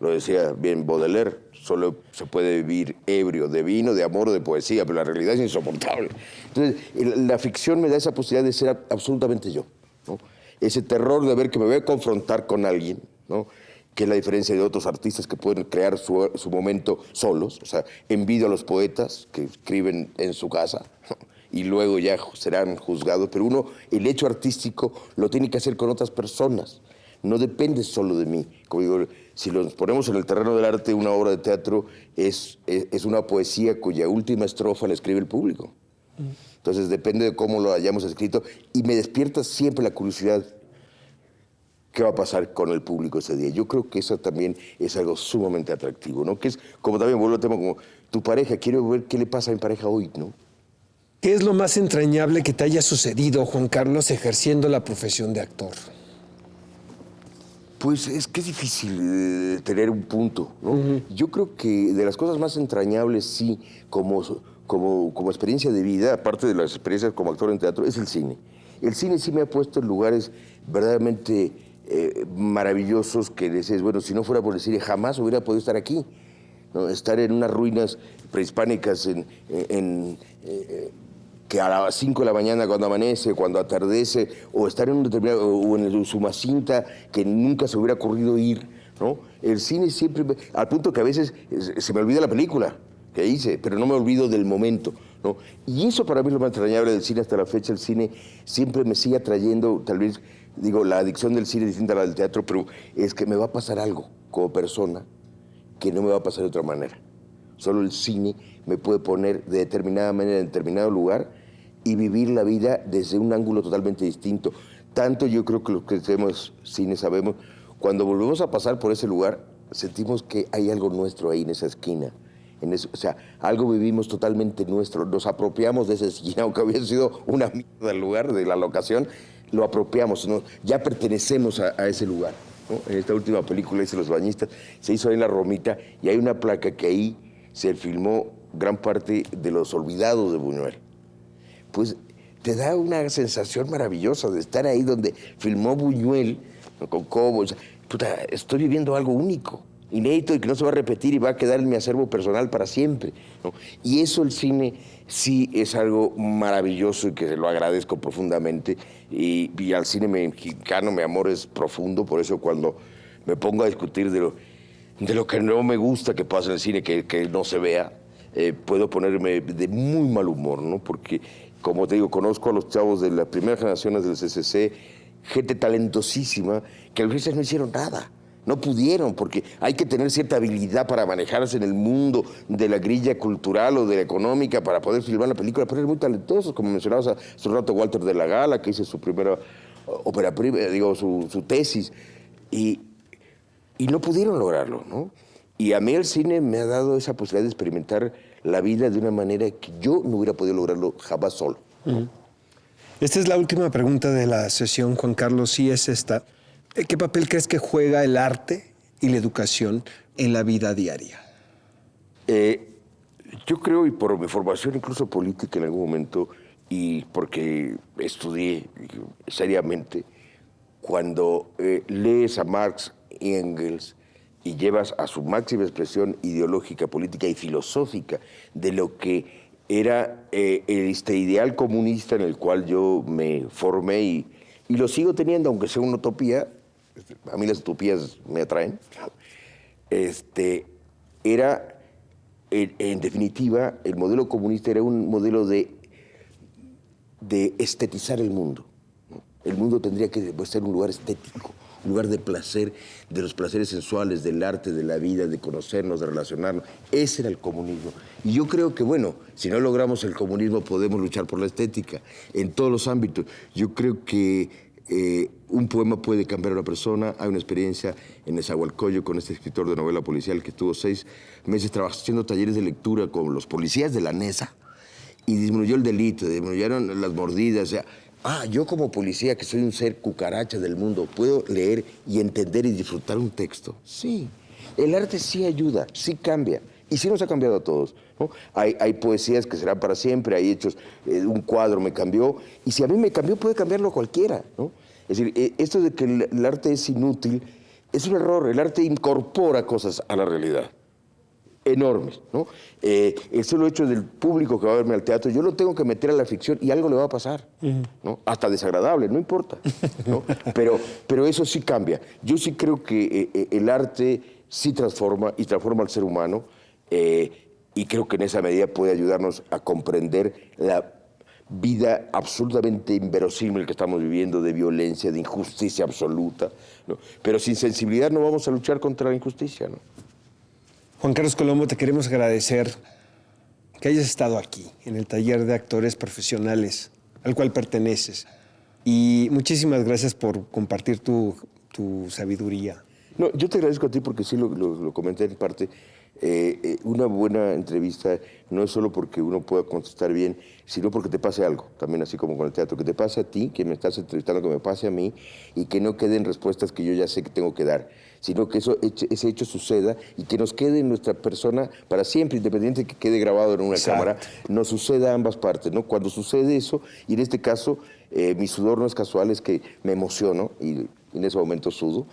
Lo decía bien Baudelaire, solo se puede vivir ebrio de vino, de amor o de poesía, pero la realidad es insoportable. Entonces, la ficción me da esa posibilidad de ser absolutamente yo, ¿no? Ese terror de ver que me voy a confrontar con alguien, ¿no? Que es la diferencia de otros artistas que pueden crear su momento solos. O sea, envidio a los poetas que escriben en su casa, ¿no? Y luego ya serán juzgados, pero uno, el hecho artístico lo tiene que hacer con otras personas, no depende solo de mí. Como digo, si nos ponemos en el terreno del arte, una obra de teatro es una poesía cuya última estrofa la escribe el público. Entonces depende de cómo lo hayamos escrito, y me despierta siempre la curiosidad. qué va a pasar con el público ese día. Yo creo que eso también es algo sumamente atractivo, ¿no? Que es, como también vuelvo al tema, como tu pareja, quiero ver qué le pasa a mi pareja hoy, ¿no? ¿Qué es lo más entrañable que te haya sucedido, Juan Carlos, ejerciendo la profesión de actor? Pues es que es difícil tener un punto, ¿no? Yo creo que de las cosas más entrañables, sí, como experiencia de vida, aparte de las experiencias como actor en teatro, es el cine. El cine sí me ha puesto en lugares verdaderamente maravillosos que dices, bueno, si no fuera por el cine jamás hubiera podido estar aquí, ¿no? Estar en unas ruinas prehispánicas que a las 5 de la mañana cuando amanece, cuando atardece, o estar en un determinado, o en el Usumacinta, que nunca se hubiera ocurrido ir, ¿no? El cine siempre, al punto que a veces se me olvida la película que hice, pero no me olvido del momento, ¿no? Y eso para mí es lo más entrañable del cine hasta la fecha. El cine siempre me sigue atrayendo, tal vez, digo, la adicción del cine es distinta a la del teatro, pero es que me va a pasar algo como persona que no me va a pasar de otra manera. Solo el cine me puede poner de determinada manera en determinado lugar y vivir la vida desde un ángulo totalmente distinto. Tanto yo creo que los que hacemos cine sabemos, cuando volvemos a pasar por ese lugar, sentimos que hay algo nuestro ahí en esa esquina. O sea, algo vivimos totalmente nuestro. Nos apropiamos de esa esquina, aunque hubiera sido una mierda el lugar de la locación, lo apropiamos, ¿no? Ya pertenecemos a ese lugar, ¿no? En esta última película hice Los Bañistas, se hizo ahí en La Romita, y hay una placa que ahí se filmó gran parte de Los Olvidados de Buñuel. Pues te da una sensación maravillosa de estar ahí donde filmó Buñuel, ¿no? Con Cobo. O sea, puta, estoy viviendo algo único, inédito, y que no se va a repetir y va a quedar en mi acervo personal para siempre, ¿no? Y eso, el cine sí es algo maravilloso y que se lo agradezco profundamente. Y al cine mexicano mi amor es profundo, por eso cuando me pongo a discutir de lo que no me gusta que pasa en el cine, que no se vea, puedo ponerme de muy mal humor, ¿no? Porque, como te digo, conozco a los chavos de las primeras generaciones del CCC, gente talentosísima, que a veces no hicieron nada. No pudieron, porque hay que tener cierta habilidad para manejarse en el mundo de la grilla cultural o de la económica para poder filmar la película, pero eran muy talentosos, como mencionabas hace un rato Walter de la Gala, que hizo su primera ópera prima, digo, su tesis, y no pudieron lograrlo, ¿no? Y a mí el cine me ha dado esa posibilidad de experimentar la vida de una manera que yo no hubiera podido lograrlo jamás solo. Esta es la última pregunta de la sesión, Juan Carlos, sí es esta. ¿Qué papel crees que juega el arte y la educación en la vida diaria? Yo creo, y por mi formación incluso política en algún momento, y porque estudié seriamente, cuando lees a Marx y Engels y llevas a su máxima expresión ideológica, política y filosófica de lo que era este ideal comunista en el cual yo me formé y lo sigo teniendo, aunque sea una utopía. A mí las utopías me atraen. Era, en definitiva, el modelo comunista era un modelo de estetizar el mundo, ¿no? El mundo tendría que ser un lugar estético, un lugar de placer, de los placeres sensuales, del arte, de la vida, de conocernos, de relacionarnos. Ese era el comunismo. Y yo creo que, bueno, si no logramos el comunismo, podemos luchar por la estética en todos los ámbitos. Yo creo que un poema puede cambiar a una persona. Hay una experiencia en Nezahualcóyotl con este escritor de novela policial que estuvo 6 meses haciendo talleres de lectura con los policías de la NESA y disminuyó el delito, disminuyeron las mordidas. O sea, yo como policía, que soy un ser cucaracha del mundo, ¿puedo leer y entender y disfrutar un texto? Sí. El arte sí ayuda, sí cambia. Y sí nos ha cambiado a todos, ¿no? Hay poesías que serán para siempre, hay hechos, un cuadro me cambió, y si a mí me cambió, puede cambiarlo a cualquiera, ¿no? Es decir, esto de que el arte es inútil, es un error. El arte incorpora cosas a la realidad, enormes, ¿no? El solo hecho del público que va a verme al teatro, yo lo tengo que meter a la ficción y algo le va a pasar, ¿no? Hasta desagradable, no importa, ¿no? Pero eso sí cambia. Yo sí creo que el arte sí transforma y transforma al ser humano, y creo que en esa medida puede ayudarnos a comprender la vida absolutamente inverosímil que estamos viviendo, de violencia, de injusticia absoluta, ¿no? Pero sin sensibilidad no vamos a luchar contra la injusticia, ¿no? Juan Carlos Colombo, te queremos agradecer que hayas estado aquí, en el taller de actores profesionales al cual perteneces. Y muchísimas gracias por compartir tu tu sabiduría. No, yo te agradezco a ti porque sí lo comenté en parte. Una buena entrevista no es solo porque uno pueda contestar bien, sino porque te pase algo, también así como con el teatro, que te pase a ti, que me estás entrevistando, que me pase a mí, y que no queden respuestas que yo ya sé que tengo que dar, sino que ese hecho suceda y que nos quede en nuestra persona para siempre, independiente de que quede grabado en una cámara, nos suceda a ambas partes, ¿no? Cuando sucede eso, y en este caso, mi sudor no es casual, es que me emociono, y en ese momento sudo,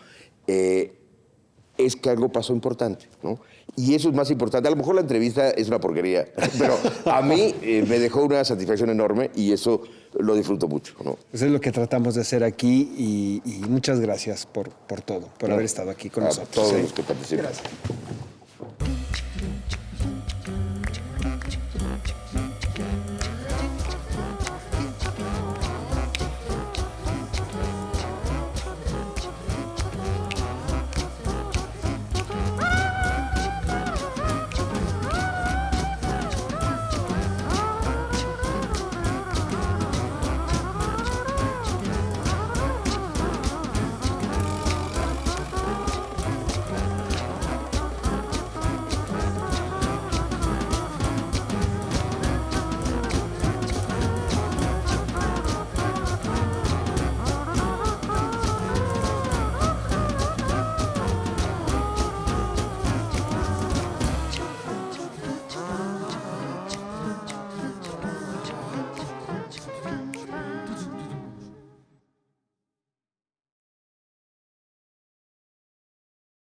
es que algo pasó importante, ¿no? Y eso es más importante. A lo mejor la entrevista es una porquería, pero a mí me dejó una satisfacción enorme y eso lo disfruto mucho, ¿no? Pues es lo que tratamos de hacer aquí y muchas gracias por todo, por haber estado aquí con nosotros. A todos los que participan. Gracias.